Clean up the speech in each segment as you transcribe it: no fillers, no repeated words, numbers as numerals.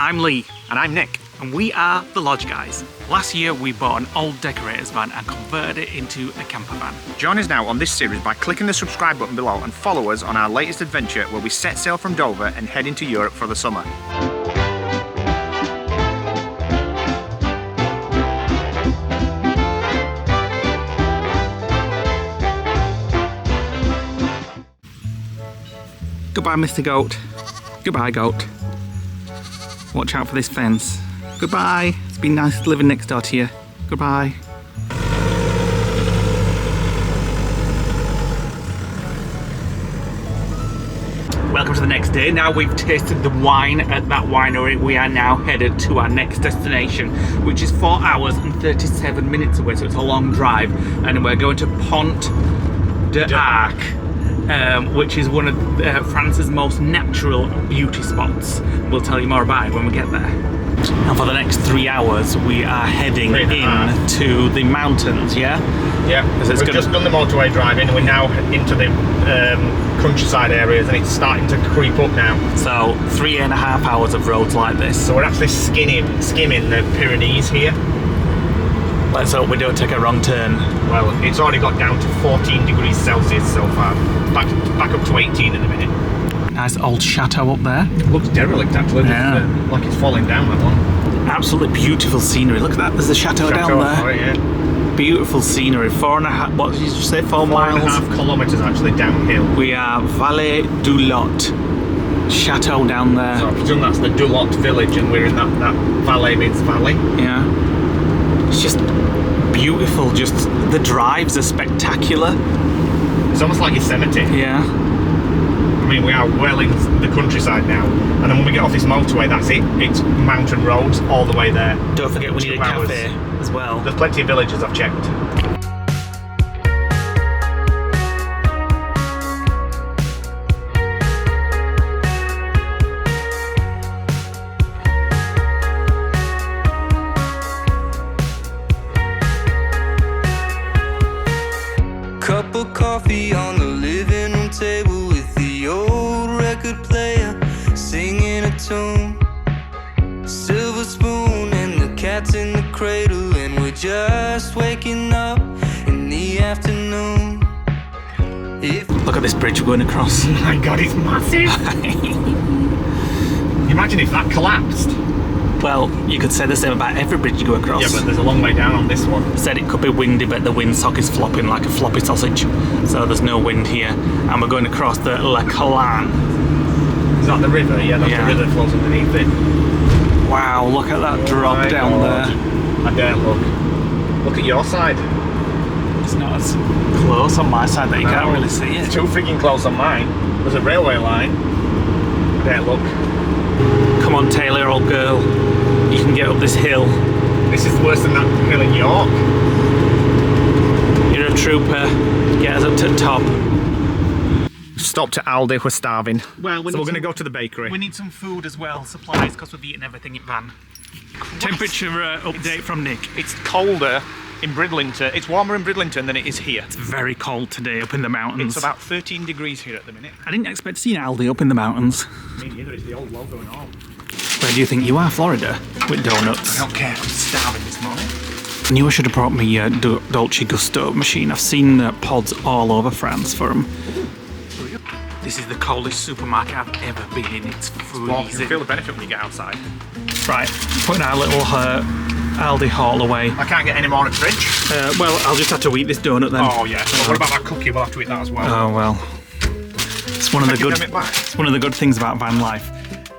I'm Lee. And I'm Nick. And we are the Lodge Guys. Last year we bought an old decorator's van and converted it into a camper van. Join us now on this series by clicking the subscribe button below and follow us on our latest adventure where we set sail from Dover and head into Europe for the summer. Goodbye, Mr. Goat. Goodbye, goat. Watch out for this fence. Goodbye. It's been nice living next door to you. Goodbye. Welcome to the next day. Now we've tasted the wine at that winery, we are now headed to our next destination, which is 4 hours and 37 minutes away, so it's a long drive. And we're going to Pont d'Arc. Which is one of France's most natural beauty spots. We'll tell you more about it when we get there. And for the next 3 hours, we are heading into the mountains, yeah? Yeah, we've just done the motorway driving, and we're now into the countryside areas, and it's starting to creep up now. So 3.5 hours of roads like this. So we're actually skimming the Pyrenees here. Let's hope we don't take a wrong turn. Well, it's already got down to 14 degrees Celsius so far. Back up to 18 in a minute. Nice old chateau up there. It looks derelict actually, like it's falling down, that one. Absolutely beautiful scenery. Look at that, there's a chateau down there. Oh, yeah. Beautiful scenery. 4.5, what did you say, 4 miles? 4.5 kilometres actually downhill. We are Vallée du Lot. Chateau down there. So I presume that's the Dulot village, and we're in that valley means valley. Yeah. It's just beautiful, just the drives are spectacular. It's almost like Yosemite. Yeah. I mean, we are well in the countryside now, and then when we get off this motorway, that's it. It's mountain roads all the way there. Don't forget we need a cafe as well. There's plenty of villages I've checked. Cup of coffee on the living room table with the old record player singing a tune. Silver spoon and the cat's in the cradle, and we're just waking up in the afternoon. Look at this bridge we're going across. Oh my god, it's massive! Imagine if that collapsed. Well, you could say the same about every bridge you go across. Yeah, but there's a long way down on this one. Said it could be windy, but the windsock is flopping like a floppy sausage. So there's no wind here. And we're going across the La Calan. Is that the river? Yeah, that's the river that flows underneath it. Wow, look at that drop down there. I dare look. Look at your side. It's not as close on my side that you can't really see it. It's too freaking close on mine. There's a railway line. I dare look. Come on, Taylor, old girl. You can get up this hill. This is worse than that hill in York. You're a trooper. Get us up to the top. Stopped at Aldi, we're starving. Well, so we're going to go to the bakery. We need some food as well, supplies, because we've eaten everything in van. Temperature update from Nick. It's colder in Bridlington. It's warmer in Bridlington than it is here. It's very cold today up in the mountains. It's about 13 degrees here at the minute. I didn't expect to see an Aldi up in the mountains. Me neither, it's the old logo and all. Where do you think you are, Florida? With donuts. I don't care, I'm starving this morning. I knew I should have brought me a Dolce Gusto machine. I've seen pods all over France for them. This is the coldest supermarket I've ever been in. It's freezing. Well, you feel the benefit when you get outside. Right, putting our little Aldi haul away. I can't get any more at the fridge. Well, I'll just have to eat this donut then. Oh yeah. Well, what about that cookie? We'll have to eat that as well. Oh well. It's one of the good. It's one of the good things about van life.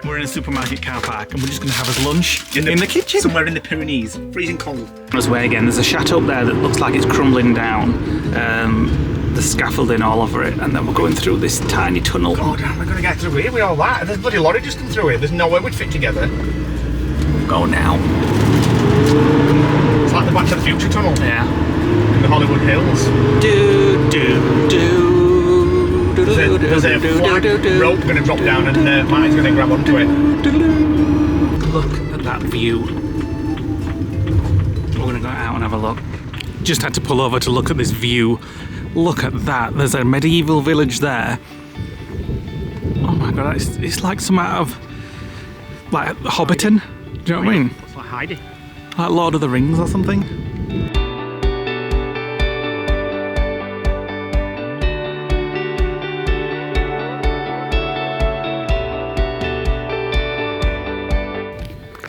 We're in a supermarket car park and we're just going to have us lunch in the kitchen. Somewhere in the Pyrenees. Freezing cold. This way again, there's a chateau up there that looks like it's crumbling down. The scaffolding all over it, and then we're going through this tiny tunnel. God, how am I going to get through here with all that? There's a bloody lorry just come through here. There's no way we'd fit together. Go now. It's like the Back to the Future tunnel. Yeah. In the Hollywood Hills. There's a flag rope going to drop down and Martin's going to grab onto it. Look at that view. We're going to go out and have a look. Just had to pull over to look at this view. Look at that. There's a medieval village there. Oh my god, it's like some out of like Hobbiton. Do you know what I mean? It's like Heidi. Like Lord of the Rings or something.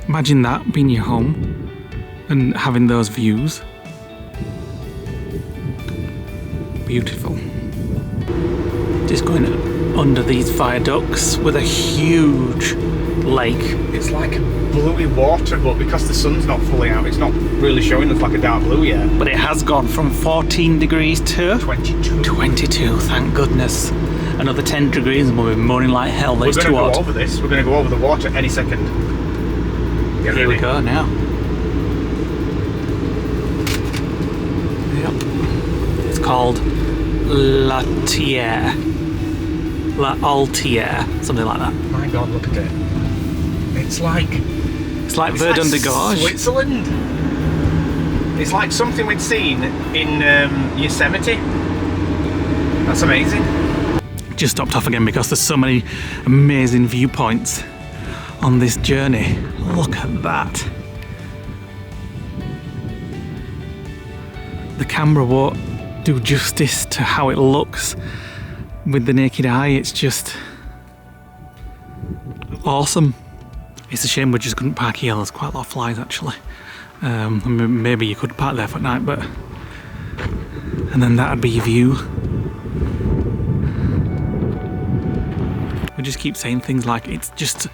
Imagine that being your home and having those views. Beautiful. Just going under these viaducts with a huge lake. It's like bluey water, but because the sun's not fully out, it's not really showing us like a dark blue yet. But it has gone from 14 degrees to 22. 22, thank goodness. Another 10 degrees and we'll be moaning like hell. We're It's going too to go hot. over this. We're going to go over the water any second. Get Here ready. we go now. Yep. It's called La Tiere. La Altiere, something like that. My God, look at it. It's like Verdun de Gorge. Switzerland. It's like something we'd seen in Yosemite. That's amazing. Just stopped off again because there's so many amazing viewpoints on this journey. Look at that. The camera won't do justice to how it looks with the naked eye. It's just awesome. It's a shame we just couldn't park here. There's quite a lot of flies actually. Maybe you could park there for night, but and then that'd be your view. We just keep saying things like it's just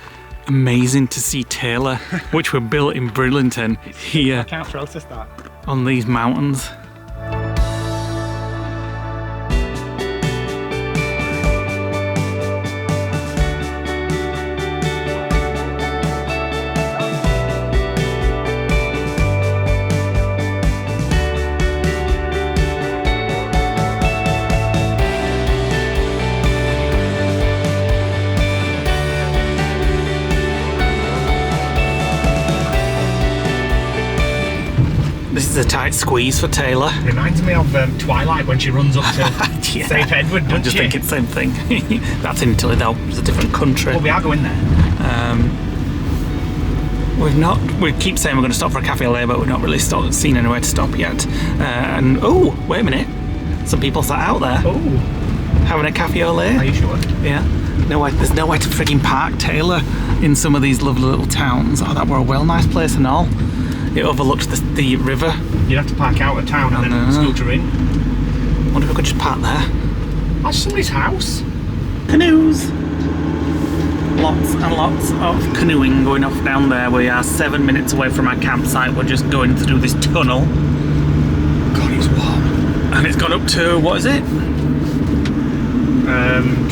amazing to see Taylor, which were built in Bridlington, here Can't process that. on these mountains. This is a tight squeeze for Taylor. Reminds me of Twilight when she runs up to Yeah. St Edward, I'm doesn't just she? thinking the same thing. That's in Italy though, it's a different country. Well, we are going there. We keep saying we're going to stop for a cafe au lait, but we've not really seen anywhere to stop yet. And oh, wait a minute, some people sat out there Oh, having a cafe au lait. are you sure? Yeah. There's nowhere to frigging park, Taylor, in some of these lovely little towns. Oh, that were a well nice place and all. It overlooked the river. You'd have to park out of town and then scooter in. Wonder if we could just park there. That's somebody's house. Canoes. Lots and lots of canoeing going off down there. We are 7 minutes away from our campsite. We're just going through this tunnel. God, it's warm. And it's gone up to, what is it?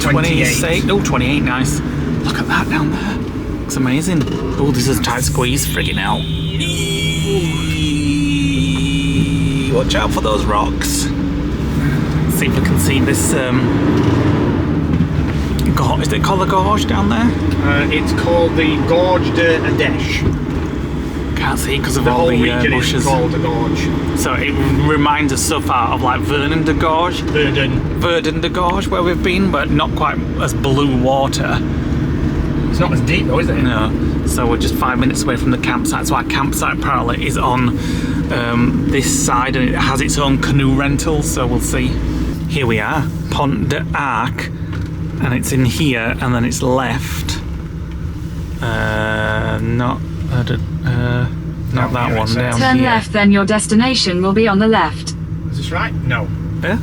28. Oh, 28, nice. Look at that down there. Looks amazing. Oh, this is a tight squeeze, friggin' hell. Watch out for those rocks. Let's see if we can see this gorge. Is it called the gorge down there? It's called the Gorge de Ardèche. Can't see because of The all whole the region is bushes. called the Gorge. So it reminds us so far of like Verdun de Gorge. Verdun de Gorge, where we've been, but not quite as blue water. It's not as deep though, is it? No. So we're just 5 minutes away from the campsite. So our campsite apparently is on this side, and it has its own canoe rental. So we'll see. Here we are, Pont de Arc, and it's in here, and then it's left. Not that one down Turn here. left, then your destination will be on the left. Is this right? No. Yeah?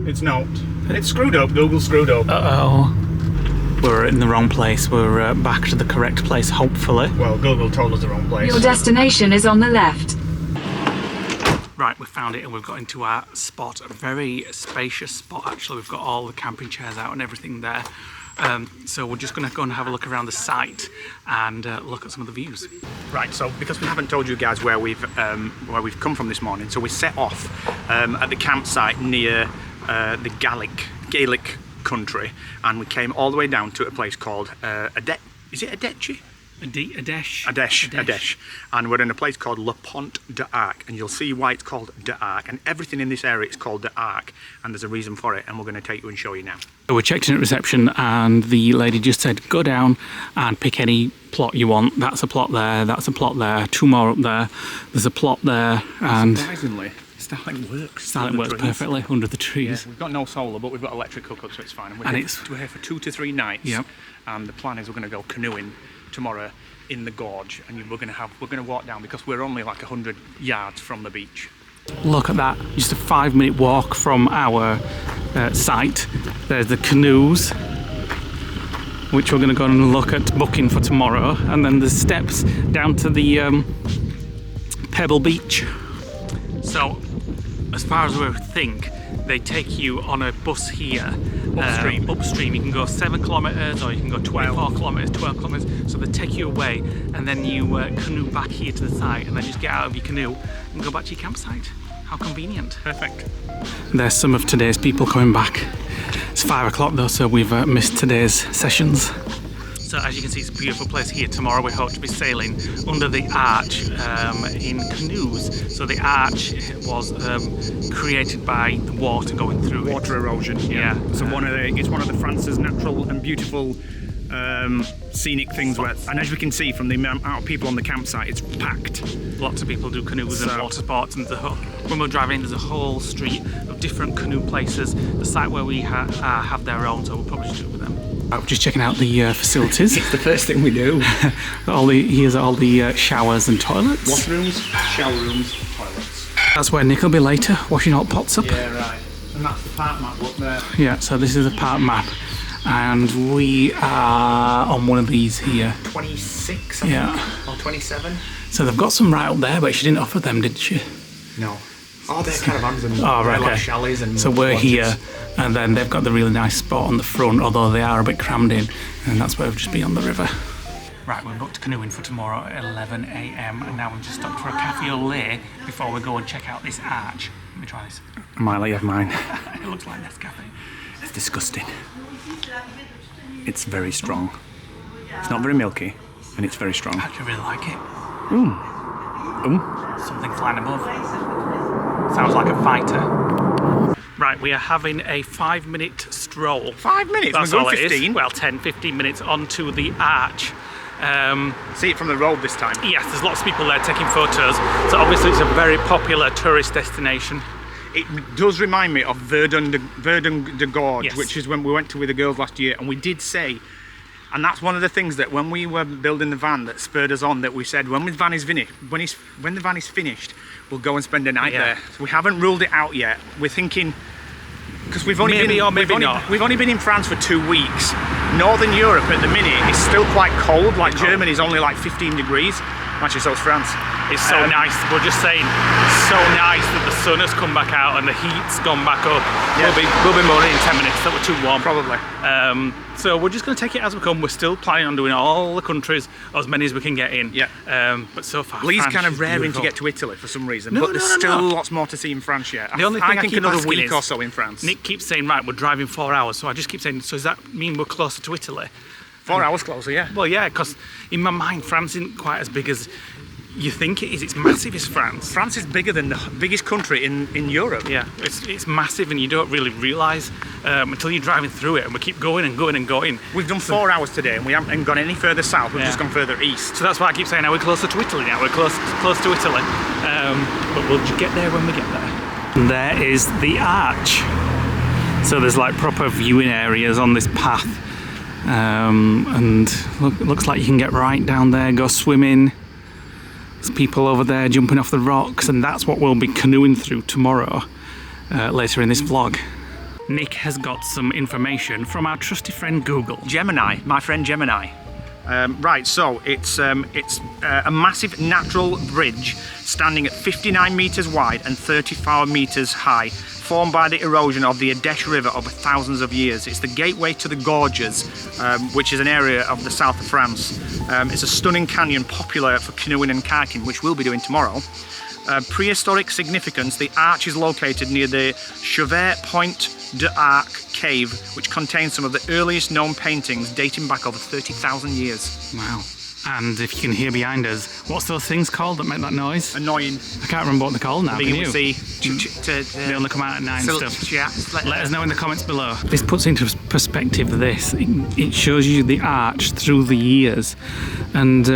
It's not. It's screwed up. Google screwed up. Uh-oh. We're in the wrong place. We're back to the correct place, hopefully. Well, Google told us the wrong place. Your destination is on the left. Right, we found it and we've got into our spot. A very spacious spot, actually. We've got all the camping chairs out and everything there. So we're just going to go and have a look around the site and look at some of the views. Right, so because we haven't told you guys where we've come from this morning, so we set off at the campsite near the Gaelic country, and we came all the way down to a place called Ardèche. Is it Ardèche? Ardèche, and we're in a place called Le Pont d'Arc, and you'll see why it's called d'Arc, and everything in this area is called d'Arc, and there's a reason for it, and we're going to take you and show you now. So we checked in at reception, and the lady just said, go down and pick any plot you want. That's a plot there, that's a plot there, 2 more up there, there's a plot there, and surprisingly, Starlink works. Starlink works perfectly under the trees. Yeah, we've got no solar, but we've got electric hookup, so it's fine. And we're here for 2 to 3 nights. Yep. And the plan is we're going to go canoeing tomorrow in the gorge, and we're going to walk down because we're only like 100 yards from the beach. Look at that! Just a 5-minute walk from our site. There's the canoes, which we're going to go and look at booking for tomorrow, and then the steps down to the Pebble Beach. So, as far as we think, they take you on a bus here upstream. You can go 7 kilometres or you can go 24 kilometres, 12 kilometres. So they take you away, and then you canoe back here to the site, and then just get out of your canoe and go back to your campsite. How convenient. Perfect. There's some of today's people coming back. It's 5 o'clock though, so we've missed today's sessions. So as you can see, it's a beautiful place here. Tomorrow we hope to be sailing under the arch in canoes. So the arch was created by the water going through it. Water erosion. Yeah. So it's one of the France's natural and beautiful scenic things where, and as we can see from the amount of people on the campsite, it's packed. Lots of people do canoes and water sports, and when we're driving in, there's a whole street of different canoe places. The site where we have their own, so we'll probably just do it with them. We're just checking out the facilities. It's the first thing we do. Here's all the showers and toilets. Washrooms, shower rooms, toilets. That's where Nick will be later, washing all pots up. Yeah, right. And that's the park map up there. Yeah, so this is a park map, and we are on one of these here. 26, I think, or 27. So they've got some right up there, but she didn't offer them, did she? No. Oh, they're caravans and right, like okay. chalets and so we're lodges. here, and then they've got the really nice spot on the front, although they are a bit crammed in, and that's where we've just been on the river. Right, we're booked canoeing for tomorrow at 11 AM, and now we've just stopped for a cafe au lait before we go and check out this arch. Let me try this. I might let you have mine. It looks like Nescafe. It's disgusting. It's very strong. It's not very milky, and it's very strong. I actually really like it. Something flying above. Sounds like a fighter. Right, we are having a 5-minute stroll. 5 minutes? That's We're all going it 15? is. Well, 10, 15 minutes onto the arch. See it from the road this time. Yes, there's lots of people there taking photos. So obviously it's a very popular tourist destination. It does remind me of Verdun de Gorge, Yes. which is when we went to with the girls last year, and we did say, and that's one of the things that when we were building the van that spurred us on, that we said when the van is finished, we'll go and spend a night there. So we haven't ruled it out yet. We're thinking, because we've only been in France for 2 weeks. Northern Europe at the minute is still quite cold. Like Germany's only like 15 degrees. Actually, so is France. It's so nice. We're just saying, it's so nice that the sun has come back out and the heat's gone back up. Yeah. We'll be moaning in 10 minutes that we're too warm. Probably. So we're just going to take it as we come. We're still planning on doing all the countries, as many as we can get in. Yeah. But so far, Lee's France kind of is raring beautiful. to get to Italy for some reason, No, but there's still lots more to see in France yet. The only thing I think keep another asking week is, or so in France. Nick keeps saying, right, we're driving 4 hours. So I just keep saying, so does that mean we're closer to Italy? 4 hours closer, yeah. Well, yeah, because in my mind, France isn't quite as big as you think it is. It's massive, is France. France is bigger than the biggest country in Europe. Yeah, it's massive, and you don't really realise until you're driving through it, and we keep going and going and going. We've done 4 hours today, and we haven't gone any further south. We've just gone further east. So that's why I keep saying, are we closer to Italy now? We're close to Italy. But we'll get there when we get there. And there is the arch. So there's like proper viewing areas on this path. And looks like you can get right down there, go swimming. There's people over there jumping off the rocks, and that's what we'll be canoeing through tomorrow, later in this vlog. Nick has got some information from our trusty friend Google. Gemini, my friend Gemini. Right, so it's a massive natural bridge standing at 59 metres wide and 34 metres high, formed by the erosion of the Ardèche River over thousands of years. It's the gateway to the Gorges, which is an area of the south of France. It's a stunning canyon popular for canoeing and kayaking, which we'll be doing tomorrow. Prehistoric significance, the arch is located near the Pont d'Arc cave, which contains some of the earliest known paintings dating back over 30,000 years. Wow. And if you can hear behind us, what's those things called that make that noise? Annoying. I can't remember what they're called now. Being Can able you? to see. They only come out at 9 and stuff. Let Let us know in the comments below. This puts into perspective this. It shows you the arch through the years. And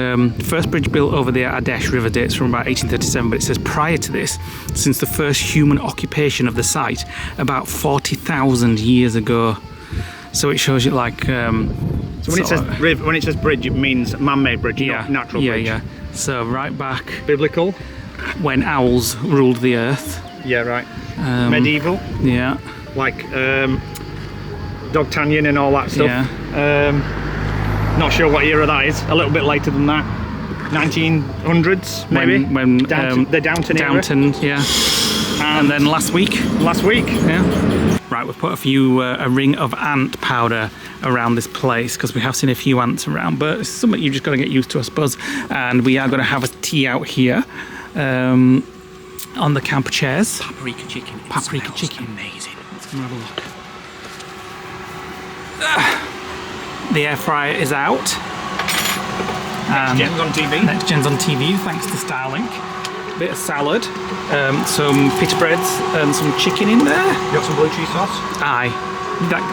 first bridge built over the Ardèche River dates from about 1837, but it says prior to this, since the first human occupation of the site, about 40,000 years ago. So it shows you like... So when it says bridge, it means man-made bridge, not natural bridge. Yeah. So right back Biblical. when owls ruled the earth. Yeah, right. Medieval. Yeah. Like D'Artagnan and all that stuff. Yeah. Not sure what era that is. A little bit later than that. 1900s, maybe. When the Downton era. Downton, yeah. And then last week. Yeah. Right, we've put a ring of ant powder around this place because we have seen a few ants around, but it's something you've just got to get used to, I suppose. And we are going to have a tea out here on the camper chairs. Paprika chicken. Paprika chicken. Amazing. Let's come have a look. The air fryer is out. Next Gen's on TV. Next Gen's on TV, thanks to Starlink. Bit of salad, some pita breads and some chicken in there. You got some blue cheese sauce? Aye.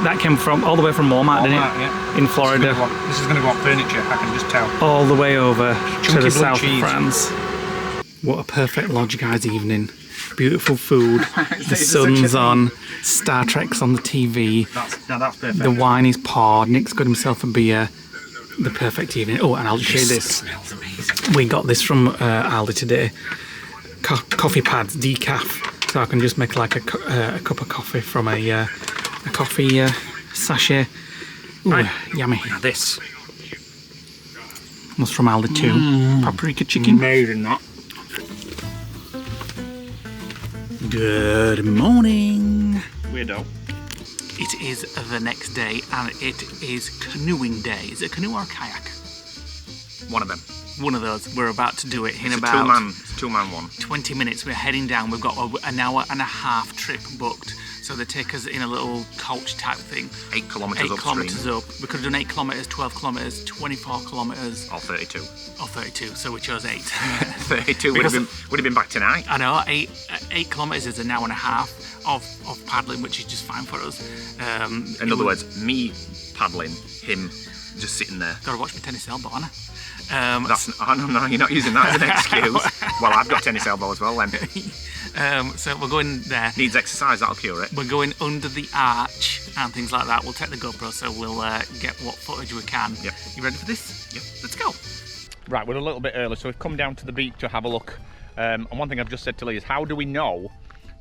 That came from all the way from Walmart, didn't it? Yeah. In Florida. This is going to go on furniture, I can just tell. All the way over to Chunky the south cheese. of France. What a perfect Lodge Guys evening. Beautiful food, the sun's on, Star Trek's on the TV. That's perfect. The wine is poured, Nick's got himself a beer. The perfect evening. Oh, and I'll just show you this. Smells amazing. We got this from Aldi today. Coffee pads, decaf. So I can just make like a cup of coffee from a coffee sachet. Ooh, Right. Yummy. Now this. Was from Aldi too. Paprika chicken. Amazing that. Good morning. Weirdo. It is the next day and it is canoeing day. Is it a canoe or a kayak? One of them. One of those. We're about to do it in It's about a two-man one. 20 minutes. We're heading down. We've got an hour and a half trip booked. So they take us in a little coach type thing. 8 kilometres 8 upstream. kilometres up. We could have done 8 kilometres, 12 kilometres, 24 kilometres. Or 32. Or 32, so we chose 8. 32 would have been back tonight. I know, 8 kilometres is an hour and a half of paddling, which is just fine for us. In other words, me paddling, him just sitting there. Gotta watch my tennis elbow, Anna. No, you're not using that as an excuse. Well, I've got tennis elbow as well then. So we're going there. Needs exercise, that'll cure it. We're going under the arch and things like that. We'll take the GoPro so we'll get what footage we can. Yep. You ready for this? Yep. Let's go. Right, we're a little bit early, so we've come down to the beach to have a look. And one thing I've just said to Leigh is, how do we know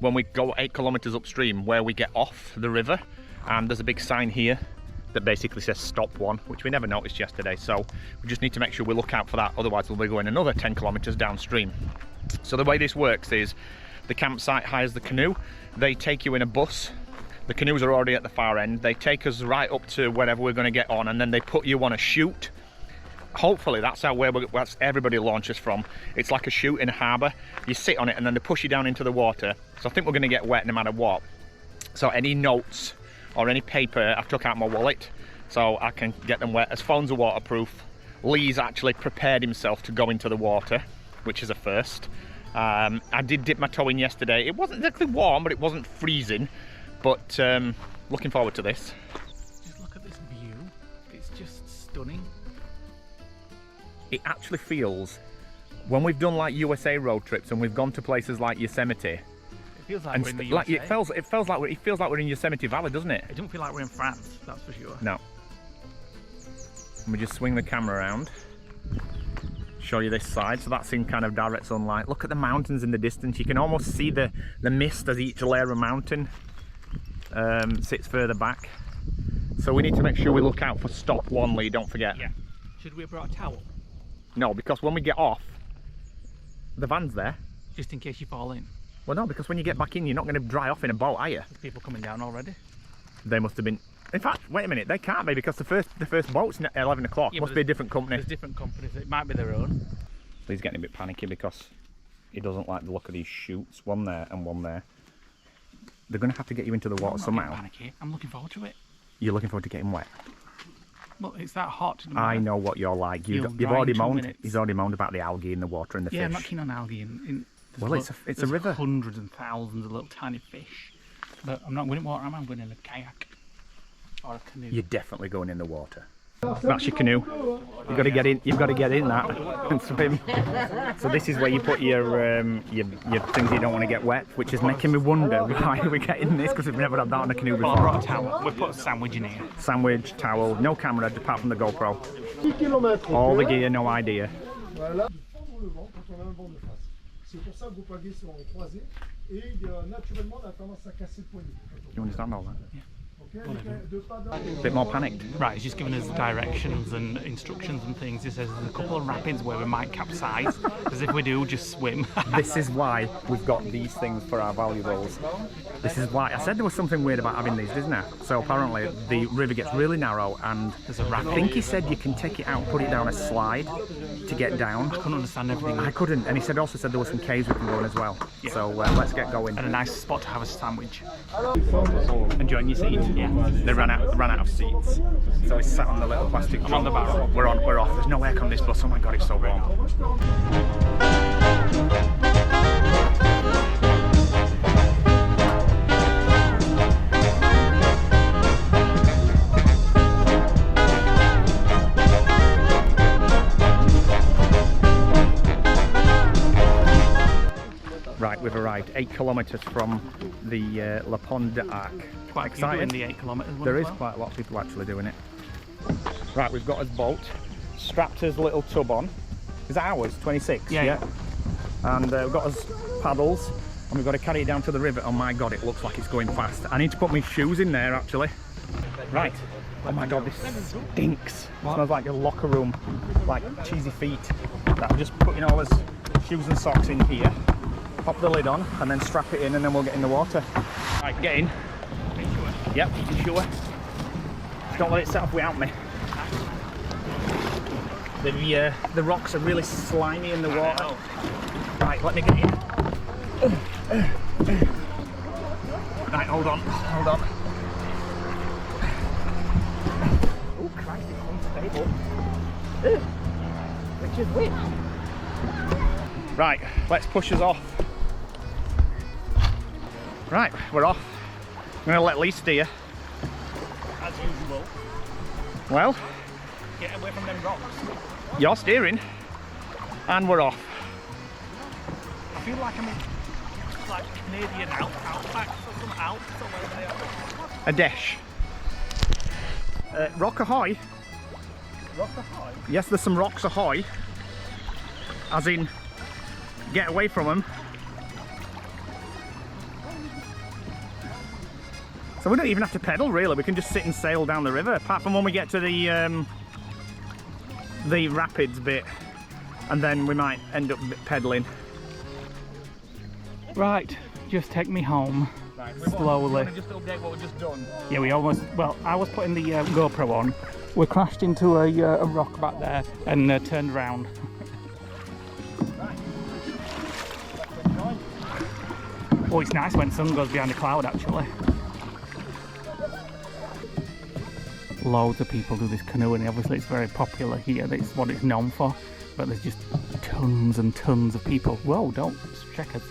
when we go 8 kilometres upstream where we get off the river? And there's a big sign here that basically says stop one, which we never noticed yesterday. So we just need to make sure we look out for that, otherwise we'll be going another 10 kilometres downstream. So the way this works is the campsite hires the canoe, they take you in a bus, the canoes are already at the far end, they take us right up to wherever we're going to get on, and then they put you on a chute. Hopefully that's where everybody launches from. It's like a chute in a harbour, you sit on it and then they push you down into the water. So I think we're going to get wet no matter what. So any notes or any paper, I've took out my wallet so I can get them wet. As phones are waterproof, Leigh's actually prepared himself to go into the water, which is a first. I did dip my toe in yesterday. It wasn't exactly warm, but it wasn't freezing. But looking forward to this. Just look at this view. It's just stunning. It actually feels, when we've done like USA road trips and we've gone to places like Yosemite, It feels like we're in the USA. like it feels like we're in Yosemite Valley, doesn't it? It doesn't feel like we're in France, that's for sure. No. Let me just swing the camera around, show you this side. So that's in kind of direct sunlight. Look at the mountains in the distance. You can almost see the mist as each layer of mountain sits further back. So we need to make sure we look out for stop one, Leigh, don't forget. Yeah. Should we have brought a towel? No, because when we get off, the van's there. Just in case you fall in. Well, no, because when you get back in, you're not going to dry off in a boat, are you? There's people coming down already. They must have been. In fact, wait a minute, they can't be because the first boat's at 11 o'clock. Yeah, Must be a different company. There's different companies. It might be their own. He's getting a bit panicky because he doesn't like the look of these chutes. One there and one there. They're going to have to get you into the water somehow. Panicky. I'm looking forward to it. You're looking forward to getting wet. Well, it's that hot. I know what you're like. You've already moaned. He's already moaned about the algae in the water and the fish. Yeah, I'm not keen on algae. Well, it's a river. Hundreds and thousands of little tiny fish. But I'm not going in water. I'm going in a kayak or a canoe. You're definitely going in the water. That's your canoe. You've got to get in. You've got to get in that and swim. So this is where you put your things you don't want to get wet, which is making me wonder why we're getting this, because we've never had that on a canoe before. Well, I brought a towel. We put a sandwich in here. Sandwich, towel, no camera apart from the GoPro. All the gear, no idea. You understand all that? Yeah. A bit more panicked. Right, he's just giving us directions and instructions and things. He says there's a couple of rapids where we might capsize, because if we do, just swim. This is why we've got these things for our valuables. This is why I said there was something weird about having these, didn't there? So apparently the river gets really narrow, and there's a rapid. I think he said you can take it out, put it down a slide to get down. I couldn't understand everything. I couldn't, and he also said there were some caves we can go in as well. Yeah. So let's get going. And a nice spot to have a sandwich. Enjoying your seat? Yeah. They ran out of seats, so we sat on the little plastic. I'm on the barrel. We're off. There's no aircon on this bus. Oh my god, it's so warm. Right, we've arrived 8 kilometres from the Le Pont d'Arc. Quite exciting. The 8 kilometres. There is quite a lot of people actually doing it. Right, we've got his boat, strapped his little tub on. Is that ours? 26? Yeah. And we've got his paddles, and we've got to carry it down to the river. Oh my god, it looks like it's going fast. I need to put my shoes in there actually. Right. Oh my god, this stinks. It smells like a locker room, like cheesy feet. I'm just putting all his shoes and socks in here. Pop the lid on and then strap it in, and then we'll get in the water. Right, get in. Yep, you sure? Don't let it set off without me. The rocks are really slimy in the water. Right, let me get in. Right, hold on. Oh Christ, it's unstable. Which is which? Right, let's push us off. Right, we're off. I'm going to let Leigh steer. As usual. Well, get away from them rocks. You're steering, and we're off. I feel like I'm in like Canadian outbacks or some Alps or whatever they are. Ardèche. Rock ahoy. Rock ahoy? Yes, there's some rocks ahoy. As in, get away from them. So we don't even have to pedal really, we can just sit and sail down the river, apart from when we get to the rapids bit, and then we might end up pedalling. Right, just take me home. Right, slowly. Just update what we've just done. Yeah, we almost, well, I was putting the GoPro on. We crashed into a rock back there and turned around. Oh, it's nice when sun goes behind a cloud actually. Loads of people do this canoeing. Obviously it's very popular here, that's what it's known for, but there's just tons and tons of people. Whoa, don't check us.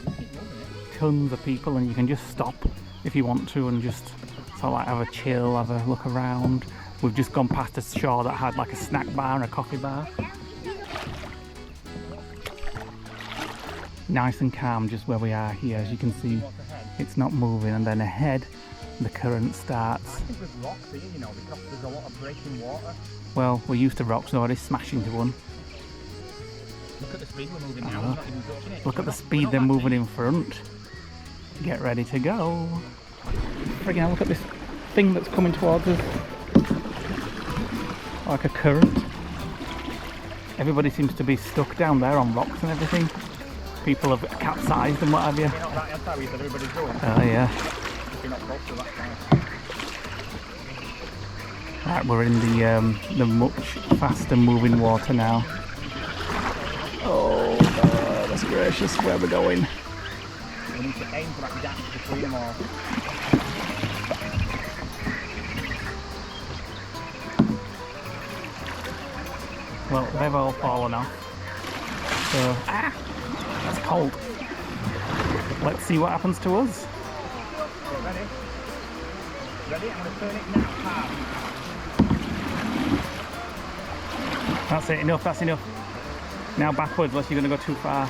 Tons of people, and you can just stop if you want to and just sort of like have a chill, have a look around. We've just gone past a shore that had like a snack bar and a coffee bar. Nice and calm just where we are here. As you can see, it's not moving, and then ahead the current starts. I think there's rocks here, you know, because there's a lot of breaking water. Well, we're used to rocks already, smash into one. Look at the speed we're moving now. Look at the speed they're moving in front. Get ready to go. Friggin' hell, look at this thing that's coming towards us. Like a current. Everybody seems to be stuck down there on rocks and everything. People have capsized and what have you. You're not that how everybody's going. Oh yeah. You're not close to that kind. Right, we're in the much faster moving water now. Oh, that's gracious, where we're going. We need to aim for that gap between them all. Well, they've all fallen off. So, that's cold. Let's see what happens to us. Ready? Ready? I'm going to turn it now. Hard. That's it, enough, that's enough. Now backwards, unless you're going to go too far.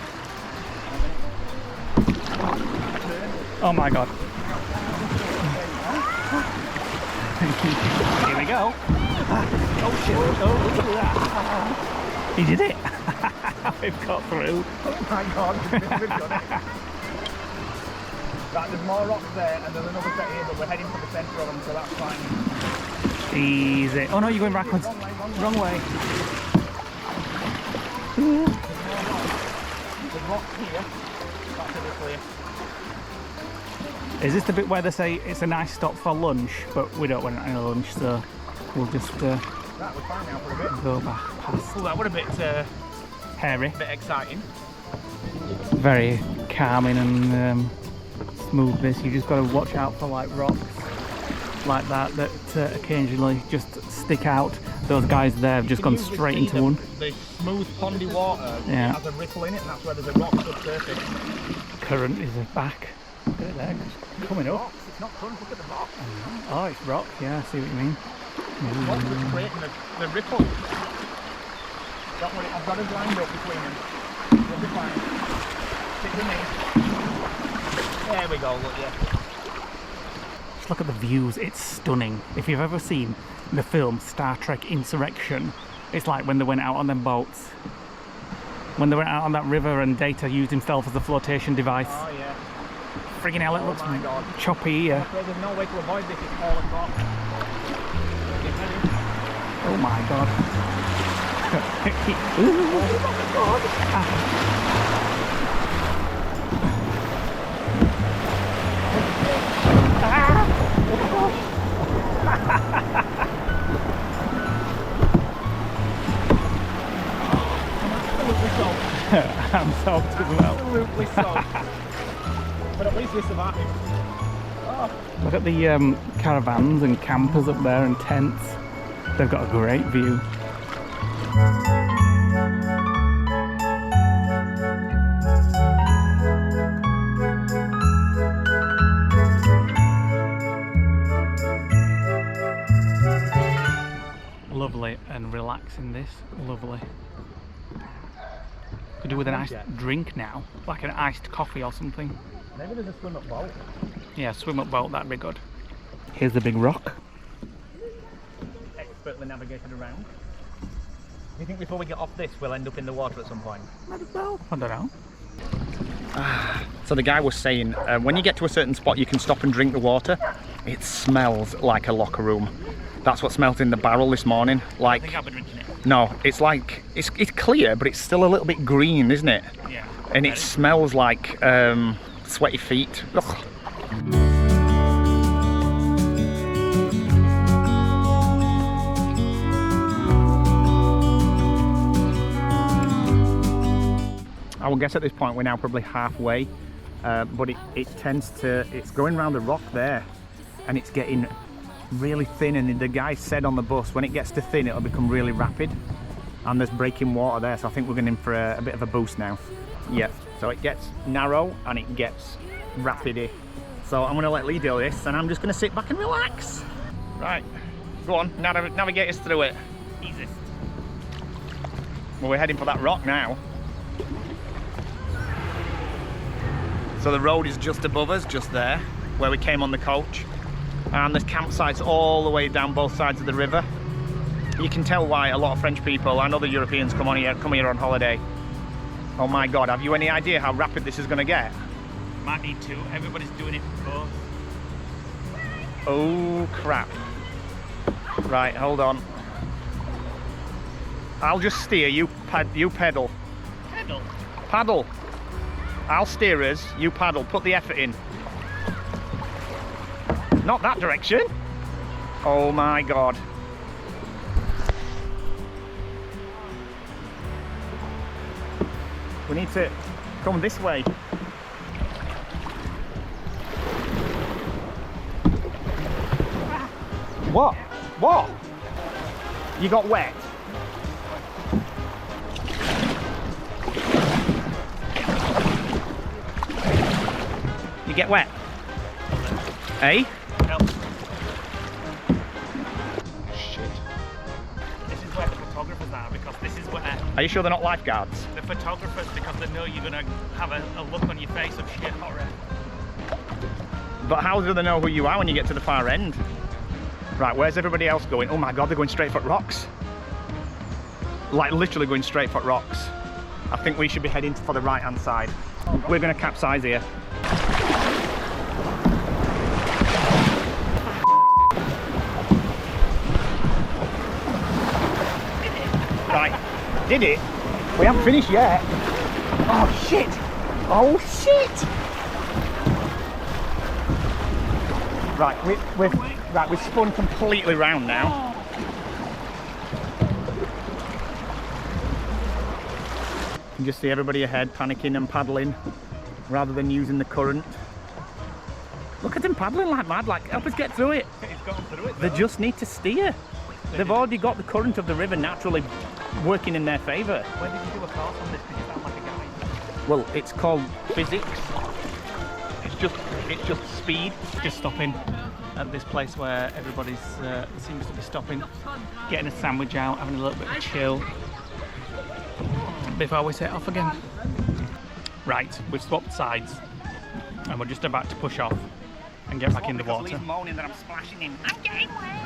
Oh my god. Here we go. Oh shit, oh look at that. He did it. We've got through. Oh my god, we've done it. Right, there's more rocks there and there's another set here, but we're heading for the centre of them, so that's fine. Easy. Oh no, you're going backwards. Wrong way. There's rocks here. That's a bit clear. Is this the bit where they say it's a nice stop for lunch, but we don't want any lunch, so we'll just Right, we're fine now for a bit. go back past. Oh, that would a bit Hairy. exciting. Very calming and smooth this. You just got to watch out for like rocks like that occasionally just stick out. Those guys there have just gone straight into one. The smooth pondy water Yeah. has a ripple in it, and that's where there's a rock subsurface. Current is back. Look at it there, coming up. Rocks, it's not current, look at the rock. Oh, it's rock. Yeah, I see what you mean. What's just creating the ripple? Don't worry, I've got a blind up between them. You'll be fine. Stick with me. There we go, look, yeah. Just look at the views, it's stunning. If you've ever seen the film Star Trek Insurrection, it's like when they went out on them boats. When they went out on that river and Data used himself as a flotation device. Oh yeah. Friggin' hell, it looks my God. choppy here. Okay, there's no way to avoid this, it's all across. Get ready. Oh my god. Oh my God. I'm soaked as well. Absolutely soaked. But at least we survived. Oh. Look at the caravans and campers up there and tents. They've got a great view. Lovely and relaxing this, lovely. Could do with a nice drink now, like an iced coffee or something. Maybe there's a swim up boat. Yeah, swim up boat, that'd be good. Here's the big rock. Expertly navigated around. Do you think before we get off this we'll end up in the water at some point? I don't know. So the guy was saying when you get to a certain spot you can stop and drink the water. It smells like a locker room. That's what smelled in the barrel this morning. Like, I think I've been drinking it. no, it's like it's clear, but it's still a little bit green, isn't it? Yeah. And it smells like sweaty feet. Ugh. I would guess at this point we're now probably halfway, but it's going around the rock there, and it's getting really thin, and the guy said on the bus when it gets to thin it'll become really rapid, and there's breaking water there, so I think we're going in for a bit of a boost now. Yeah, so it gets narrow and it gets rapidy. So I'm going to let Leigh do this, and I'm just going to sit back and relax. Right, go on, navigate us through it. Easy. Well, we're heading for that rock now. So the road is just above us, just there, where we came on the coach. And there's campsites all the way down both sides of the river. You can tell why a lot of French people and other Europeans come here on holiday. Oh my God, have you any idea how rapid this is going to get? Might need to. Everybody's doing it for both. Oh crap. Right, hold on. I'll just steer, you pedal. Pedal. Paddle. I'll steer us, you paddle, put the effort in. Not that direction. Oh my God. We need to come this way. What? What? You got wet? You get wet? Eh? Help. Shit. This is where the photographers are, because this is where Are you sure they're not lifeguards? the photographers, because they know you're gonna have a look on your face of sheer horror. But how do they know who you are when you get to the far end? Right, where's everybody else going? Oh my god, they're going straight for rocks. Like literally going straight for rocks. I think we should be heading for the right hand side. We're going to capsize here. Right, did it? We haven't finished yet. Oh shit! Oh shit! Right, we've spun completely round now. You can just see everybody ahead panicking and paddling rather than using the current. Look at them paddling like mad, like help us get through it. He's gone through it. They just need to steer. They've already got the current of the river naturally working in their favour. When did you do a course on this? Because you sound like a guy. Well, it's called physics. It's just speed. Just stopping at this place where everybody's seems to be stopping, getting a sandwich out, having a little bit of chill before we set off again. Right, we've swapped sides and we're just about to push off and get back in the water. Lee's moaning that I'm splashing him. I'm getting wet.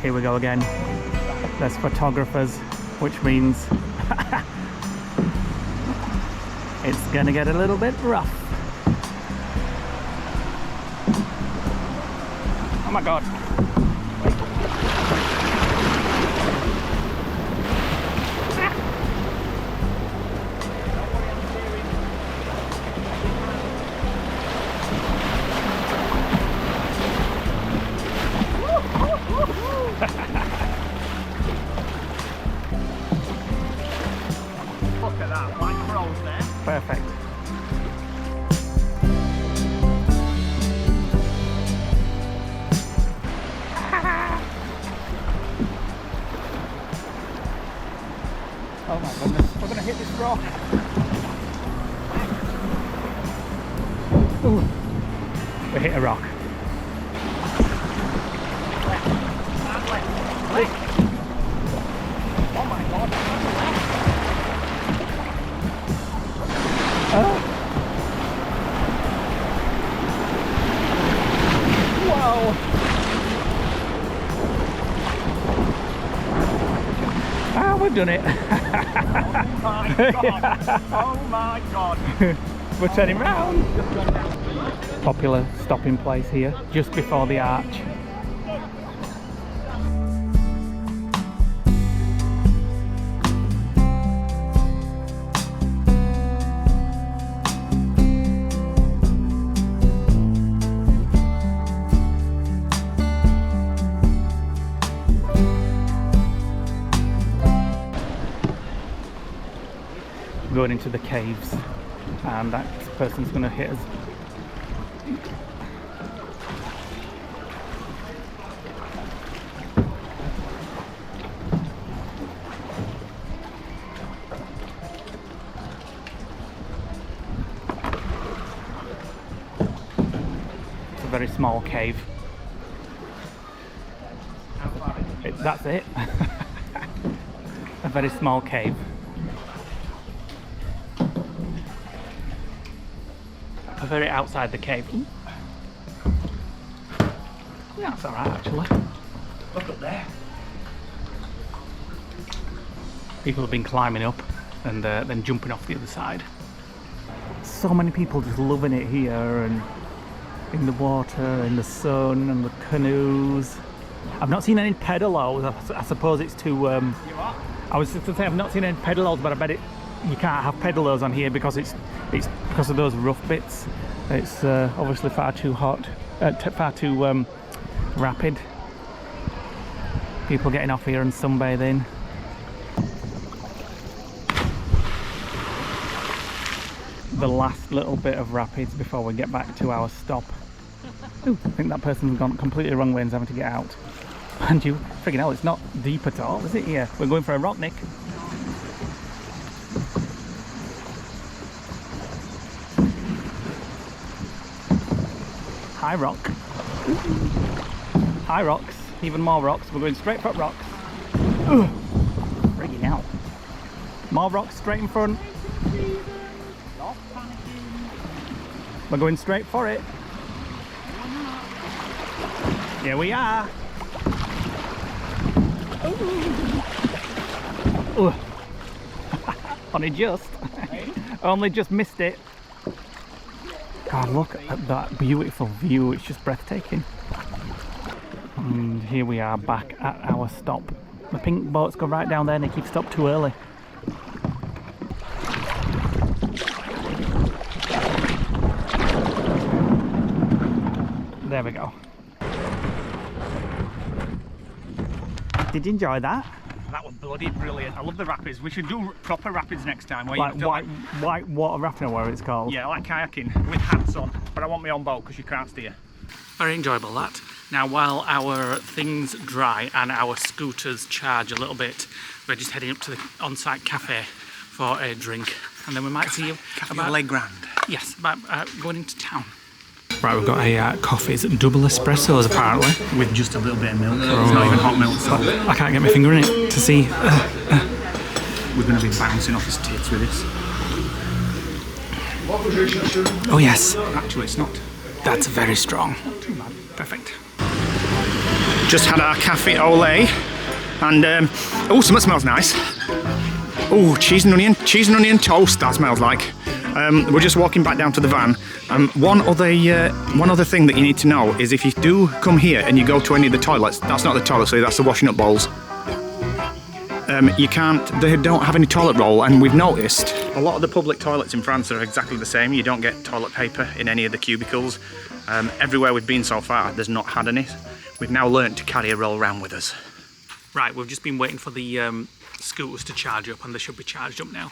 Here we go again. There's photographers, which means it's gonna get a little bit rough. Oh my god. Look at that, like pros there. Perfect. Oh my goodness, we're going to hit this rock. We hit a rock. Oh my god. Whoa! Ah, we've done it. Oh my god. Oh my god. We're turning round. Popular stopping place here, just before the arch. Going into the caves, and that person's going to hit us. It's a very small cave. That's it. A very small cave. Very outside the cave. Yeah, that's alright actually. Look up there. People have been climbing up and then jumping off the other side. So many people just loving it here, and in the water, in the sun, and the canoes. I've not seen any pedalos. I suppose it's too. I was just to say I've not seen any pedalos, but I bet you can't have pedalos on here because it's because of those rough bits. It's obviously far too hot, far too rapid. People getting off here and sunbathing. The last little bit of rapids before we get back to our stop. Ooh, I think that person's gone completely the wrong way and is having to get out. And you, freaking hell, it's not deep at all, is it here? We're going for a rock, Nick. High rock. High rocks, even more rocks. We're going straight for rocks. Ugh. Freaking hell. More rocks straight in front. We're going straight for it. Here we are. Only just missed it. God, look at that beautiful view. It's just breathtaking. And here we are back at our stop. The pink boats go right down there, Nick. You've stopped too early. There we go. Did you enjoy that? That was bloody brilliant. I love the rapids. We should do proper rapids next time. Where Like you feel white water rafting or whatever it's called. yeah, like kayaking with hats on. But I want my own boat because you can't steer. Very enjoyable that. Now while our things dry and our scooters charge a little bit, we're just heading up to the on-site cafe for a drink, and then we might see you about Leigh Grand. yes, about going into town. Right, we've got a coffees, double espressos apparently. With just a little bit of milk. It's not even hot milk, so I can't get my finger in it to see. we're going to be bouncing off his tits with this. Oh yes, Actually, it's not. that's very strong. Perfect. Just had our cafe au lait, and oh, something smells nice. Oh, cheese and onion toast. That smells like. We're just walking back down to the van. One other thing that you need to know is if you do come here and you go to any of the toilets, that's not the toilet, so that's the washing up bowls. They don't have any toilet roll, and we've noticed a lot of the public toilets in France are exactly the same. You don't get toilet paper in any of the cubicles. Everywhere we've been so far, there's not had any. We've now learnt to carry a roll around with us. Right, we've just been waiting for the scooters to charge up, and they should be charged up now.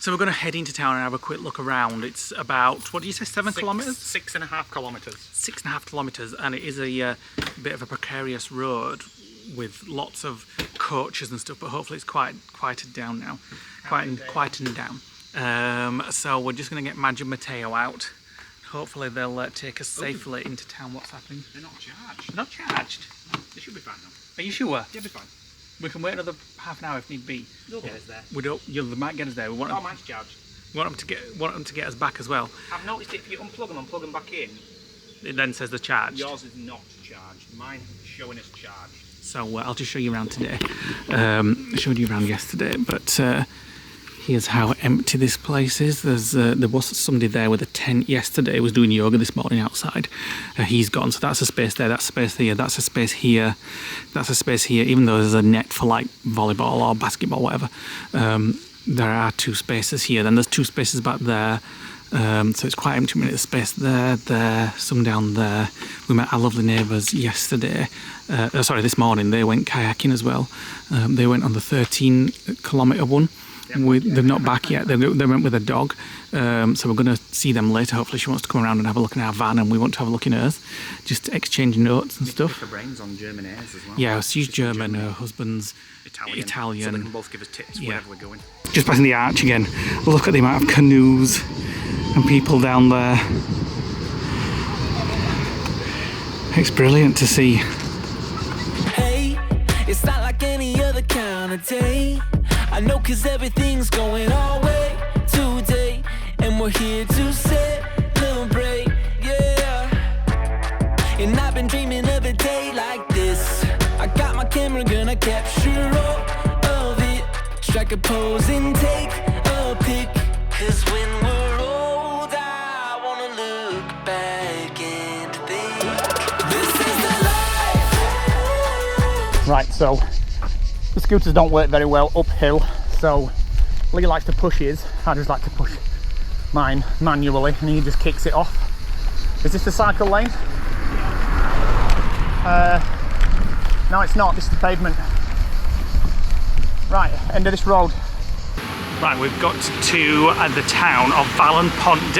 So we're going to head into town and have a quick look around. It's about, what do you say, 7 kilometres? 6.5 kilometres. 6.5 kilometres, and it is a bit of a precarious road with lots of coaches and stuff, but hopefully it's quieted down now. Quietened down. So we're just going to get Madge and Mateo out. Hopefully they'll take us safely into town. What's happening? They're not charged. They're not charged? They should be fine though. Are you sure? They'll be fine. We can wait another half an hour if need be. They'll get us there. We don't. They might get us there. We want them, mine's charged. want them to get us back as well. I've noticed if you unplug them and plug them back in, It then says they're charged. yours is not charged. Mine's showing us charged. So I'll just show you around today. Showed you around yesterday, but here's how empty this place is. There was somebody there with a tent yesterday. Was doing yoga this morning outside. He's gone, so that's a space there. That's a space here. That's a space here. That's a space here. Even though there's a net for like volleyball or basketball, whatever, there are 2 spaces here. Then there's 2 spaces back there. So it's quite empty. There's space there, some down there. We met our lovely neighbours yesterday. This morning. They went kayaking as well. They went on the 13-kilometre one. They're not back yet. They went with a dog. So we're going to see them later. Hopefully she wants to come around and have a look in our van, and we want to have a look in hers. Just to exchange notes and stuff. Pick her brains on German airs as well. Yeah, she's German. Her husband's Italian. So they can both give us tips wherever we're going. Just passing the arch again. Look at the amount of canoes and people down there. It's brilliant to see. Hey, it's not like any other kind of day. I know 'cause everything's going our way today, and we're here to celebrate, yeah. And I've been dreaming of a day like this. I got my camera, gonna capture all of it. Strike a pose and take a pic. 'Cause when we're old, I wanna look back and think this is the life. Right, so the scooters don't work very well uphill, so Leigh likes to push his. I just like to push mine manually, and he just kicks it off. Is this the cycle lane? No, it's not. This is the pavement. Right, end of this road. Right, we've got to the town of Pont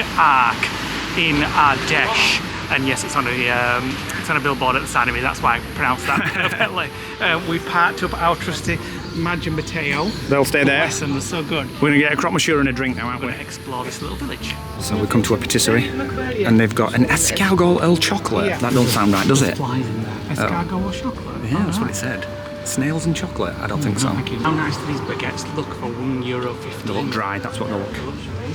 in Ardèche. And yes, it's on a billboard at the side of me. That's why I pronounced that perfectly. We've parked up our trusty Madge and Mateo. They'll stay there. Bless them, they're so good. We're going to get a crop mature and a drink now, aren't We're we? going to explore this little village. So we come to a patisserie and they've got an escargot au chocolate. Yeah. That don't sound right, does it? Flies in there. Escargot or chocolate? Yeah, that's what it said. Snails and chocolate? I don't think so. Thank you. How nice do these baguettes look for €1.50? They look dry, that's what they look.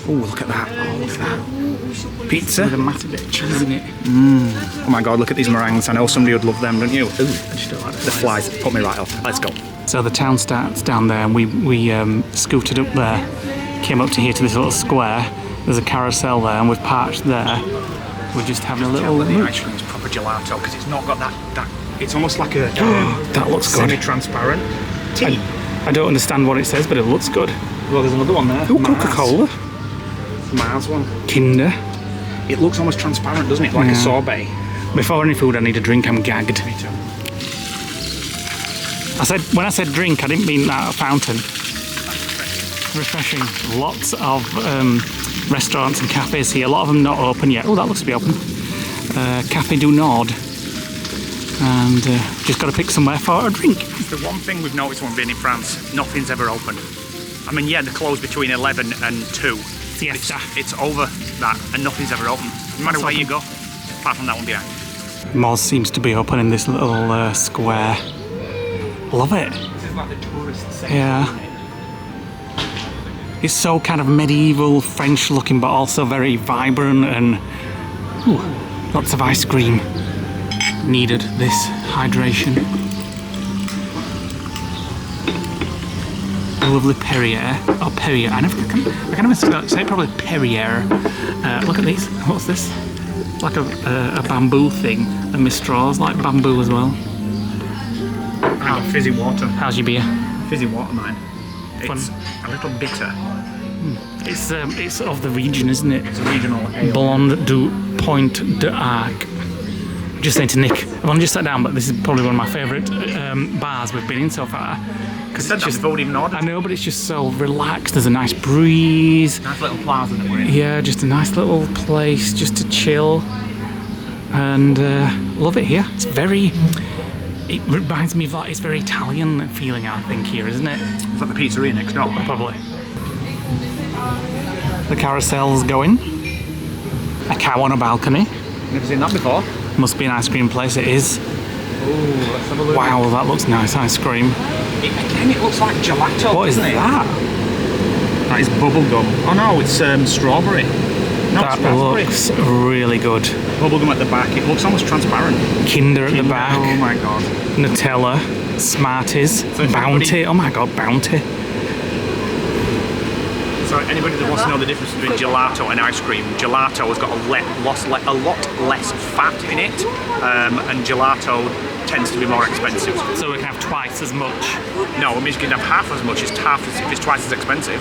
Oh, look at that. Oh, look at that. Pizza. With a massive bit of cheese in it. Oh my god, look at these meringues. I know somebody would love them, don't you? Ooh, I just don't like the flies put me right off. Let's go. So the town starts down there and we scooted up there, came up to here to this little square. There's a carousel there and we've parked there. We're just having a little The mooch. ice cream is proper gelato because it's not got that it's almost like a That looks good. semi-transparent tea. I don't understand what it says, but it looks good. Well, there's another one there. Ooh, Coca-Cola. Mars one. Kinder. It looks almost transparent, doesn't it? Like a sorbet. Before any food I need a drink, I'm gagged. Me too. When I said drink, I didn't mean that fountain. Refreshing. Lots of restaurants and cafes here. A lot of them not open yet. Oh, that looks to be open. Café du Nord. And just got to pick somewhere for a drink. The one thing we've noticed when being in France, nothing's ever open. I mean, yeah, they're closed between 11 and 2. Siesta. It's over that and nothing's ever open. No matter where you go, apart from that one behind. Moz seems to be open in this little square. Love it. This is like the tourist section. Yeah. It's so kind of medieval French looking, but also very vibrant and lots of ice cream. Needed this hydration. A lovely Perrier. Oh, Perrier. I can never say it probably Perrier. Look at these. What's this? It's like a bamboo thing. And my straws like bamboo as well. I've got fizzy water. How's your beer? Fizzy water, mine. It's Fun. a little bitter. It's of the region, isn't it? It's a regional ale. Blonde du Pont d'Arc. Just saying to Nick, I've only just sat down, but this is probably one of my favourite bars we've been in so far. Because it's just voted not. I know, but it's just so relaxed. There's a nice breeze. Nice little plaza that we're in. Yeah, just a nice little place just to chill. And love it here. It reminds me of like, it's very Italian feeling, I think, here, isn't it? It's like the pizzeria next door. Probably. The carousel's going. A cow on a balcony. Never seen that before. Must be an ice cream place, it is. Oh, let's have a look. Wow, that looks nice, ice cream. Again, it looks like gelato. What is doesn't it? that? That is bubblegum. Oh no, it's strawberry. Not That raspberry. looks really good. Bubblegum at the back. It looks almost transparent. Kinder at the back. Oh my god. Nutella. Smarties. So if Bounty. Oh my god, Bounty. So anybody that wants to know the difference between gelato and ice cream, gelato has got a lot less fat in it, and gelato tends to be more expensive. So we can have twice as much. No, it means you can have half as much as if it's twice as expensive.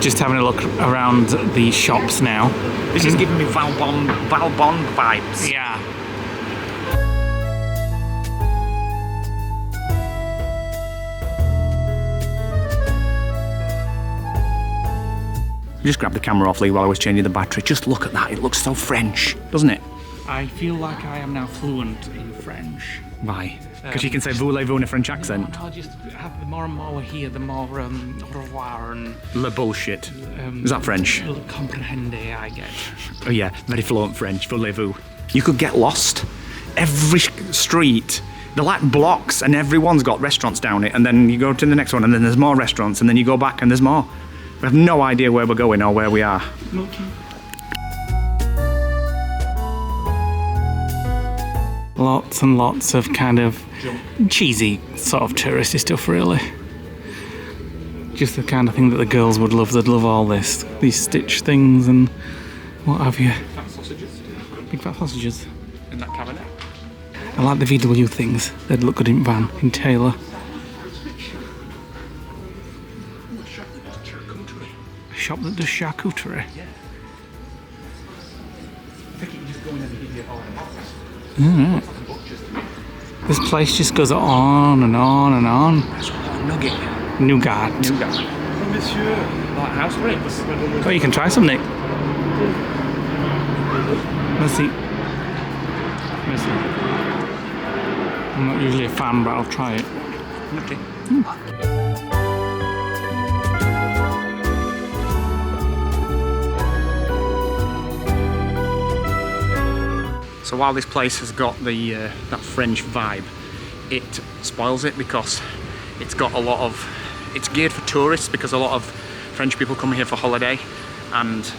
Just having a look around the shops now. This is giving me Valbon vibes. Yeah. Just grabbed the camera off Leigh while I was changing the battery. Just look at that. It looks so French, doesn't it? I feel like I am now fluent in French. Why? Because you can say voulez-vous in a French accent. I'll just have the more and more we're here, the more au revoir and Le bullshit. Is that French? comprehende I get. Oh yeah, very fluent French. Voulez-vous. You could get lost. Every street, they're like blocks, and everyone's got restaurants down it. And then you go to the next one, and then there's more restaurants, and then you go back, and there's more. We have no idea where we're going or where we are. Lots and lots of kind of cheesy sort of touristy stuff, really. Just the kind of thing that the girls would love. They'd love all this. These stitch things and what have you. Fat sausages Big fat sausages. in that cabinet. I like the VW things. They'd look good in van, in Taylor. A shop that does charcuterie. This place just goes on and on and on. Nugget. Nougat. Monsieur, like house ribs. Oh, you can try some, Nick. Let's see. Listen. I'm not usually a fan, but I'll try it. Okay. So while this place has got the that French vibe, it spoils it because it's got a lot of, it's geared for tourists because a lot of French people come here for holiday, and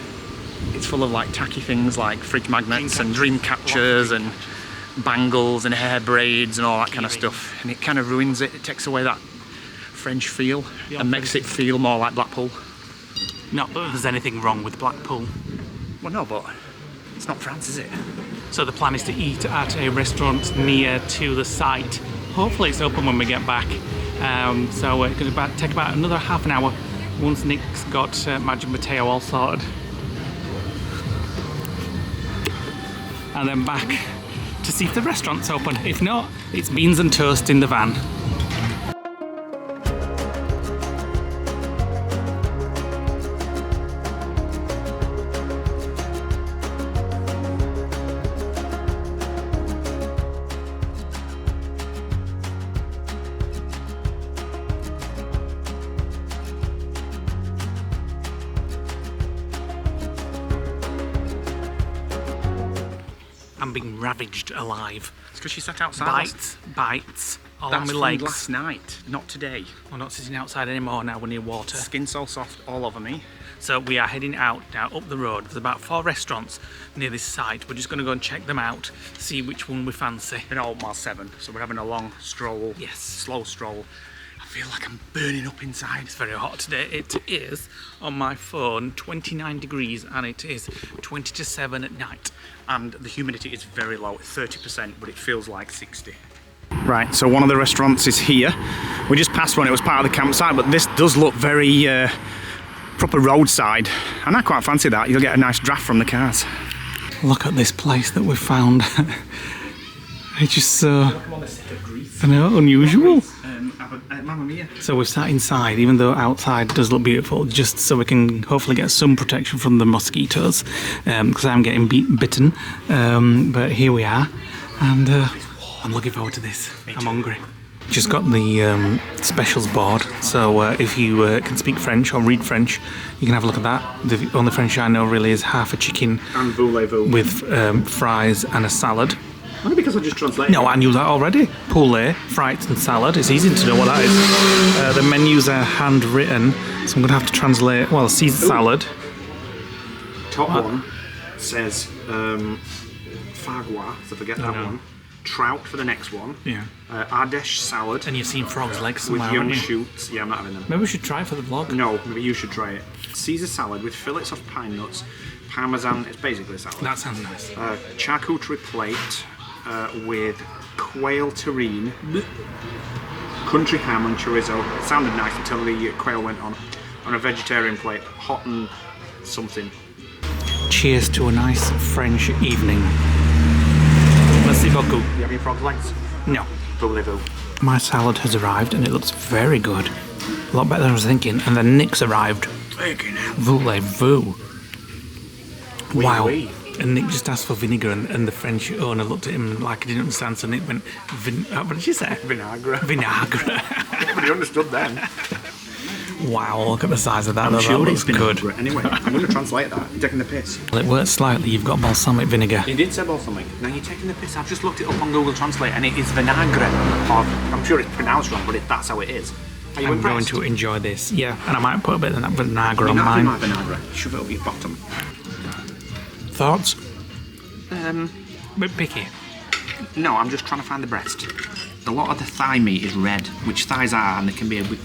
it's full of like tacky things like fridge magnets and dream catchers and bangles and hair braids and all that kind of stuff, and it kind of ruins it. It takes away that French feel and makes it feel more like Blackpool. Not that there's anything wrong with Blackpool. Well, no, but it's not France, is it? So the plan is to eat at a restaurant near to the site. Hopefully it's open when we get back. So it's going to take about another half an hour once Nick's got Madge and Mateo all sorted. And then back to see if the restaurant's open. If not, it's beans and toast in the van. I'm being ravaged alive. It's because she sat outside. Bites all on That's my from legs. last night, not today. We're not sitting outside anymore now, we're near water. Skin so soft all over me. So we are heading out now up the road. There's about 4 restaurants near this site. We're just going to go and check them out, see which one we fancy. Been out mile 7, so we're having a long stroll. Yes. Slow stroll. I feel like I'm burning up inside. It's very hot today. It is, on my phone, 29 degrees and it is 20 to 7 at night. And the humidity is very low, 30%, but it feels like 60. Right, so one of the restaurants is here. We just passed one, it was part of the campsite, but this does look very proper roadside. And I quite fancy that, you'll get a nice draft from the cars. Look at this place that we found. It's just so, I know, unusual. Mamma mia. So we've sat inside, even though outside does look beautiful, just so we can hopefully get some protection from the mosquitoes, because I'm getting bitten. But here we are, and I'm looking forward to this. I'm hungry. Just got the specials board, so if you can speak French or read French, you can have a look at that. The only French I know really is half a chicken And voulez-vous. with fries and a salad. Only because I just translated. No, I knew that already. Poulet, frites and salad. It's easy to know what that is. The menus are handwritten, so I'm going to have to translate. Well, Caesar salad. Top one says fagua, so forget that one. Trout for the next one. Yeah. Ardèche salad. And you've seen frog's legs with somewhere, young haven't you? shoots. Yeah, I'm not having them. Maybe we should try for the vlog. No, maybe you should try it. Caesar salad with fillets of pine nuts, parmesan. It's basically a salad. That sounds nice. Charcuterie plate with quail terrine, country ham and chorizo. It sounded nice until the quail went on a vegetarian plate, hot and something. Cheers to a nice French evening. Merci beaucoup. You have any frog's legs? No. Voulez-vous. My salad has arrived and it looks very good. A lot better than I was thinking. And then Nick's arrived. Voulez-vous. Wow. Oui. And Nick just asked for vinegar, and the French owner looked at him like he didn't understand, so Nick went, what did you say? Vinagre. Vinagre. But he understood then. Wow, look at the size of that. I'm though. sure That it's looks good. vinagre. Anyway, I'm going to translate that. You're taking the piss. Well, it works slightly. You've got balsamic vinegar. He did say balsamic. Now you're taking the piss. I've just looked it up on Google Translate and it is vinagre. I'm sure it's pronounced wrong, but that's how it is. Are you I'm impressed? going to enjoy this. Yeah, and I might put a bit of that vinagre on You're not mine. my vinagre. Shove it up your bottom. Thoughts? Bit picky. No, I'm just trying to find the breast. A lot of the thigh meat is red, which thighs are, and they can be a bit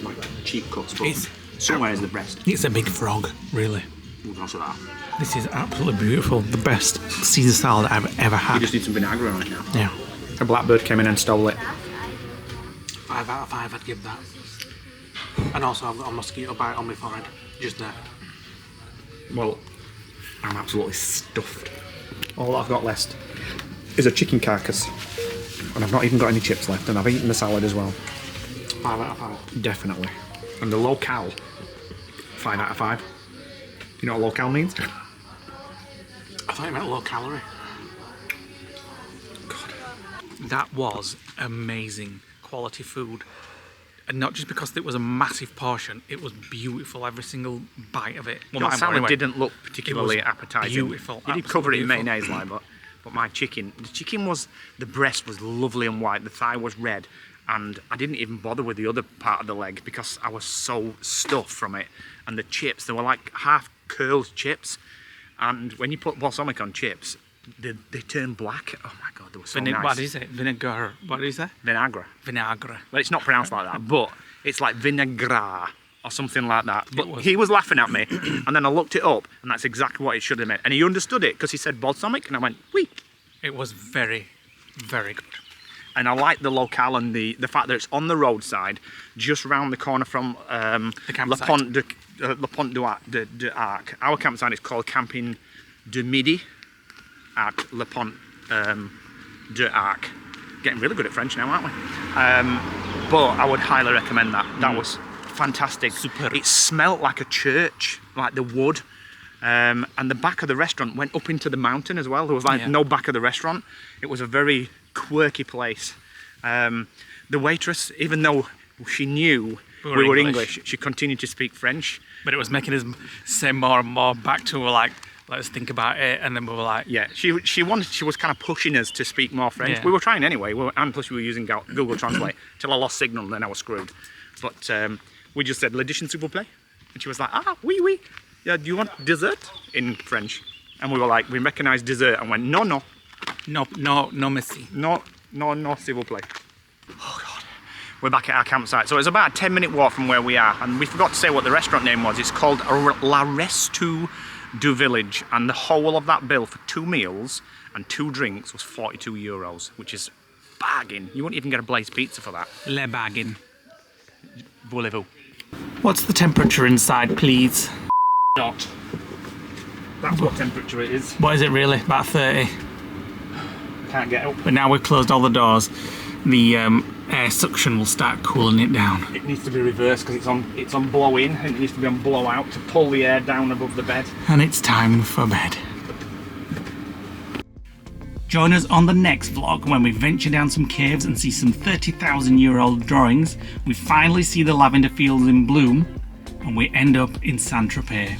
like cheap cuts, but somewhere is the breast. It's a big frog, really. Also that. This is absolutely beautiful. The best Caesar salad I've ever You had. just need some vinagre on it now. Yeah. A blackbird came in and stole it. 5 out of 5 I'd give that. And also I've got a mosquito bite on my forehead. Just there. Well, I'm absolutely stuffed. All I've got left is a chicken carcass. And I've not even got any chips left, and I've eaten the salad as well. 5 out of 5. Definitely. And the locale, 5 out of 5. You know what locale means? I thought you meant low calorie. That was amazing quality food. And not just because it was a massive portion, it was beautiful, every single bite of it. Well, Your mine salad anyway. didn't look particularly It was appetising. beautiful, You did cover it in absolutely mayonnaise, like, but my chicken, the breast was lovely and white, the thigh was red, and I didn't even bother with the other part of the leg because I was so stuffed from it. And the chips, they were like half curled chips, and when you put balsamic on chips, they turn black. Oh my god, they were so nice. What is it? Vinegar. What is that? Vinagre. Vinagre. Well, it's not pronounced like that, but it's like vinegar or something like that. But he was laughing at me, and then I looked it up, and that's exactly what it should have meant. And he understood it because he said balsamic, and I went, oui. It was very, very good. And I like the locale and the fact that it's on the roadside, just round the corner from The campsite. Le Pont de Arc. Our campsite is called Camping de Midi at Le Pont de Arc. Getting really good at French now, aren't we? But I would highly recommend that. That was fantastic. Super. It smelt like a church, like the wood. And the back of the restaurant went up into the mountain as well. There was like no back of the restaurant. It was a very quirky place. The waitress, even though she knew we were English, she continued to speak French. But it was making us say more and more back to her, like, let's think about it, and then we were like, Yeah, she was kind of pushing us to speak more French. Yeah. We were trying anyway, and plus we were using Google Translate till I lost signal, and then I was screwed. But we just said, "L'addition s'il vous plaît," and she was like, "Ah, oui, oui. Yeah, do you want dessert?" in French, and we were like, we recognised dessert, and went, "No, no, no, merci. no, s'il vous plaît." Oh god. We're back at our campsite, so it's about a 10-minute walk from where we are, and we forgot to say what the restaurant name was. It's called La Resto du Village, and the whole of that bill for 2 meals and 2 drinks was €42, which is bargain. You wouldn't even get a Blaze pizza for that. Le bagging. Voulez-vous? What's the temperature inside, please? Not. That's what temperature it is. What is it really? About 30. Can't get up. But now we've closed all the doors, the air suction will start cooling it down. It needs to be reversed because it's on blow in, and it needs to be on blow out to pull the air down above the bed. And it's time for bed. Join us on the next vlog when we venture down some caves and see some 30,000-year-old drawings. We finally see the lavender fields in bloom, and we end up in Saint-Tropez.